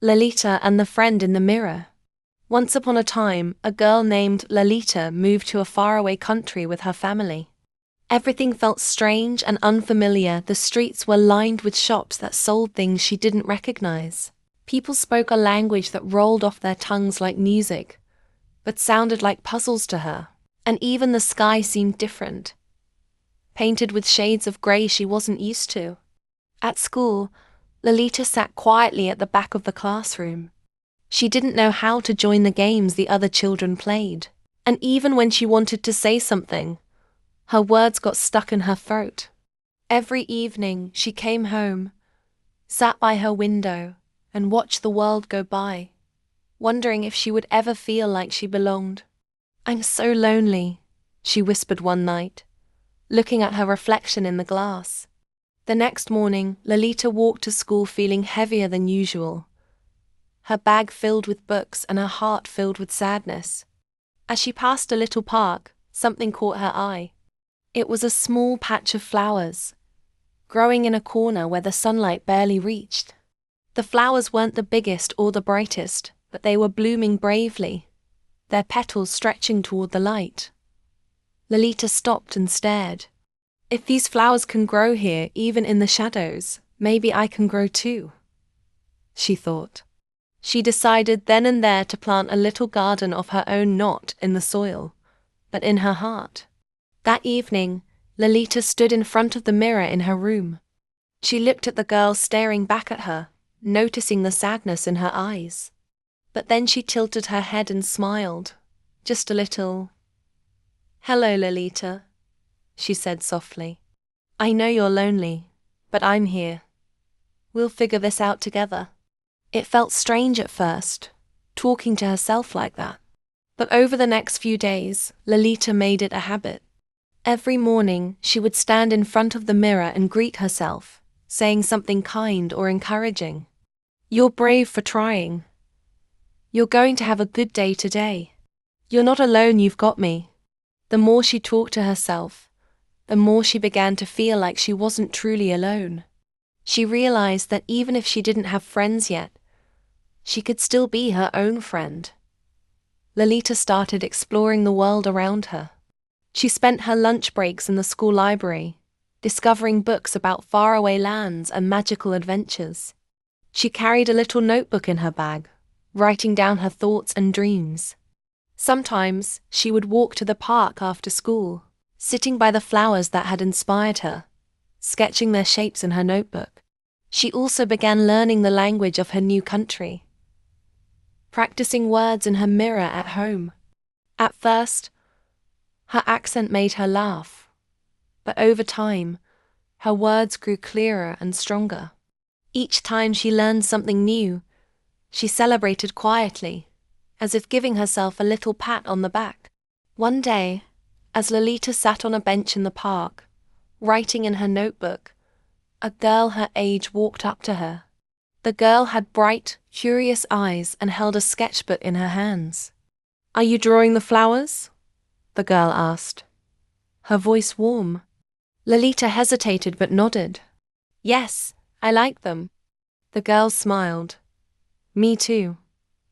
Lalita and the Friend in the Mirror. Once upon a time, a girl named Lalita moved to a faraway country with her family. Everything felt strange and unfamiliar. The streets were lined with shops that sold things she didn't recognize. People spoke a language that rolled off their tongues like music, but sounded like puzzles to her. And even the sky seemed different, painted with shades of grey she wasn't used to. At school, Lalita sat quietly at the back of the classroom. She didn't know how to join the games the other children played, and even when she wanted to say something, her words got stuck in her throat. Every evening she came home, sat by her window, and watched the world go by, wondering if she would ever feel like she belonged. "I'm so lonely," she whispered one night, looking at her reflection in the glass. The next morning, Lalita walked to school feeling heavier than usual, her bag filled with books and her heart filled with sadness. As she passed a little park, something caught her eye. It was a small patch of flowers, growing in a corner where the sunlight barely reached. The flowers weren't the biggest or the brightest, but they were blooming bravely, their petals stretching toward the light. Lalita stopped and stared. "If these flowers can grow here, even in the shadows, maybe I can grow too," she thought. She decided then and there to plant a little garden of her own, not in the soil, but in her heart. That evening, Lalita stood in front of the mirror in her room. She looked at the girl staring back at her, noticing the sadness in her eyes. But then she tilted her head and smiled, just a little. "Hello, Lalita," she said softly. "I know you're lonely, but I'm here. We'll figure this out together." It felt strange at first, talking to herself like that. But over the next few days, Lalita made it a habit. Every morning, she would stand in front of the mirror and greet herself, saying something kind or encouraging. "You're brave for trying. You're going to have a good day today. You're not alone, you've got me." The more she talked to herself, the more she began to feel like she wasn't truly alone. She realized that even if she didn't have friends yet, she could still be her own friend. Lalita started exploring the world around her. She spent her lunch breaks in the school library, discovering books about faraway lands and magical adventures. She carried a little notebook in her bag, writing down her thoughts and dreams. Sometimes she would walk to the park after school, sitting by the flowers that had inspired her, sketching their shapes in her notebook. She also began learning the language of her new country, practicing words in her mirror at home. At first, her accent made her laugh, but over time, her words grew clearer and stronger. Each time she learned something new, she celebrated quietly, as if giving herself a little pat on the back. One day, as Lalita sat on a bench in the park, writing in her notebook, a girl her age walked up to her. The girl had bright, curious eyes and held a sketchbook in her hands. "Are you drawing the flowers?" the girl asked, her voice warm. Lalita hesitated but nodded. "Yes, I like them." The girl smiled. "Me too.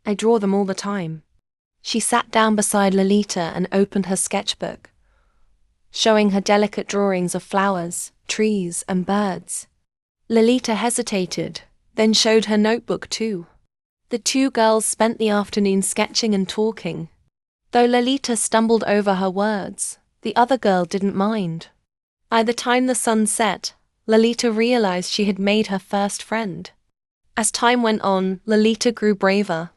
I draw them all the time." She sat down beside Lalita and opened her sketchbook, showing her delicate drawings of flowers, trees, and birds. Lalita hesitated, then showed her notebook too. The two girls spent the afternoon sketching and talking. Though Lalita stumbled over her words, the other girl didn't mind. By the time the sun set, Lalita realized she had made her first friend. As time went on, Lalita grew braver.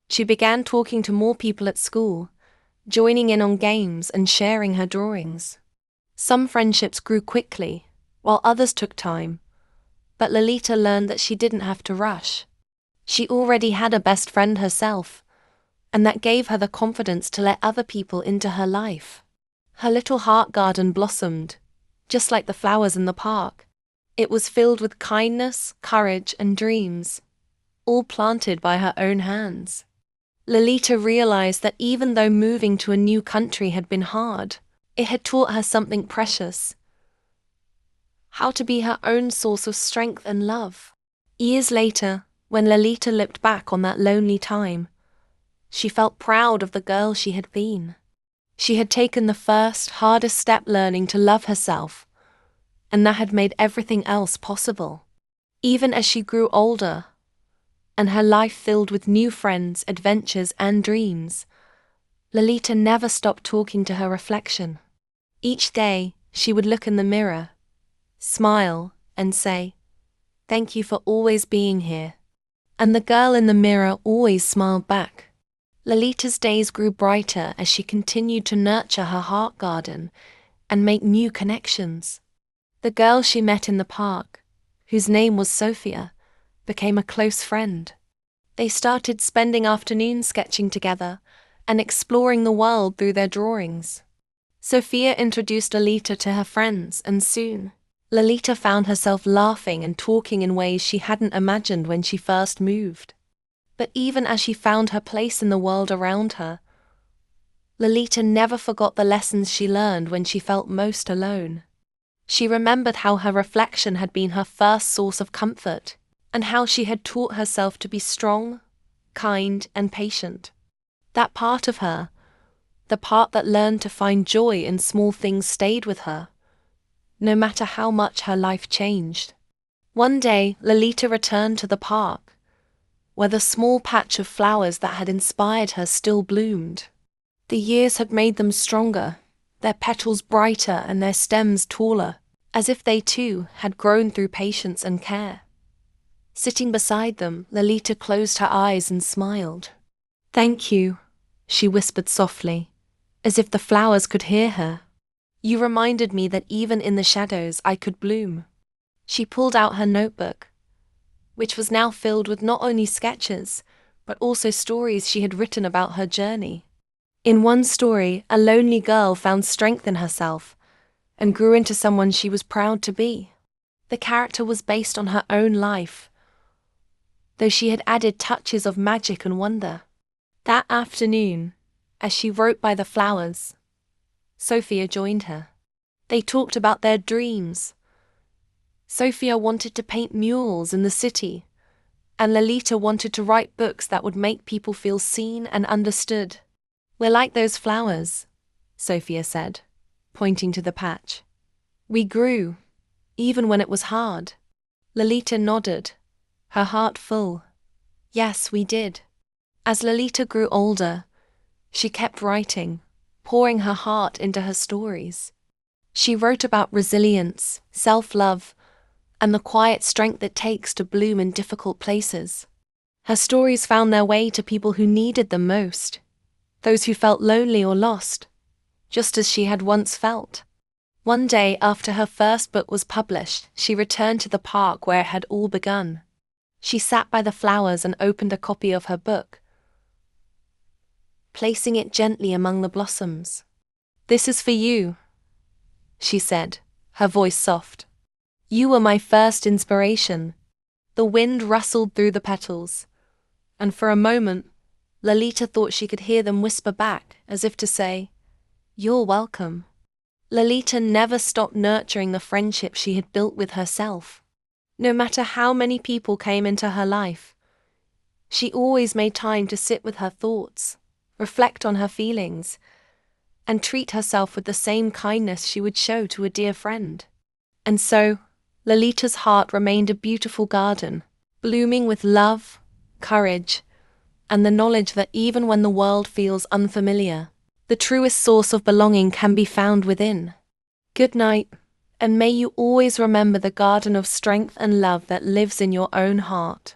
She began talking to more people at school, joining in on games and sharing her drawings. Some friendships grew quickly, while others took time. But Lalita learned that she didn't have to rush. She already had a best friend herself, and that gave her the confidence to let other people into her life. Her little heart garden blossomed, just like the flowers in the park. It was filled with kindness, courage, and dreams, all planted by her own hands. Lalita realized that even though moving to a new country had been hard, it had taught her something precious: how to be her own source of strength and love. Years later, When Lalita looked back on that lonely time, she felt proud of the girl she had been. She had taken the first, hardest step learning to love herself, and that had made everything else possible. Even as she grew older, and her life filled with new friends, adventures, and dreams, Lalita never stopped talking to her reflection. Each day, she would look in the mirror, smile, and say, "Thank you for always being here." And the girl in the mirror always smiled back. Lalita's days grew brighter as she continued to nurture her heart garden and make new connections. The girl she met in the park, whose name was Sophia, became a close friend. They started spending afternoons sketching together and exploring the world through their drawings. Sophia introduced Lalita to her friends, and soon, Lalita found herself laughing and talking in ways she hadn't imagined when she first moved. But even as she found her place in the world around her, Lalita never forgot the lessons she learned when she felt most alone. She remembered how her reflection had been her first source of comfort, and how she had taught herself to be strong, kind, and patient. That part of her, the part that learned to find joy in small things, stayed with her, no matter how much her life changed. One day, Lalita returned to the park, where the small patch of flowers that had inspired her still bloomed. The years had made them stronger, their petals brighter and their stems taller, as if they too had grown through patience and care. Sitting beside them, Lalita closed her eyes and smiled. "Thank you," she whispered softly, as if the flowers could hear her. "You reminded me that even in the shadows I could bloom." She pulled out her notebook, which was now filled with not only sketches, but also stories she had written about her journey. In one story, a lonely girl found strength in herself and grew into someone she was proud to be. The character was based on her own life, though she had added touches of magic and wonder. That afternoon, as she wrote by the flowers, Sophia joined her. They talked about their dreams. Sophia wanted to paint murals in the city, and Lalita wanted to write books that would make people feel seen and understood. "We're like those flowers," Sophia said, pointing to the patch. "We grew, even when it was hard." Lalita nodded, her heart full. "Yes, we did." As Lalita grew older, she kept writing, pouring her heart into her stories. She wrote about resilience, self-love, and the quiet strength it takes to bloom in difficult places. Her stories found their way to people who needed them most, those who felt lonely or lost, just as she had once felt. One day after her first book was published, she returned to the park where it had all begun. She sat by the flowers and opened a copy of her book, placing it gently among the blossoms. "This is for you," she said, her voice soft. "You were my first inspiration." The wind rustled through the petals, and for a moment, Lalita thought she could hear them whisper back, as if to say, "You're welcome." Lalita never stopped nurturing the friendship she had built with herself. No matter how many people came into her life, she always made time to sit with her thoughts, reflect on her feelings, and treat herself with the same kindness she would show to a dear friend. And so, Lalita's heart remained a beautiful garden, blooming with love, courage, and the knowledge that even when the world feels unfamiliar, the truest source of belonging can be found within. Good night, and may you always remember the garden of strength and love that lives in your own heart.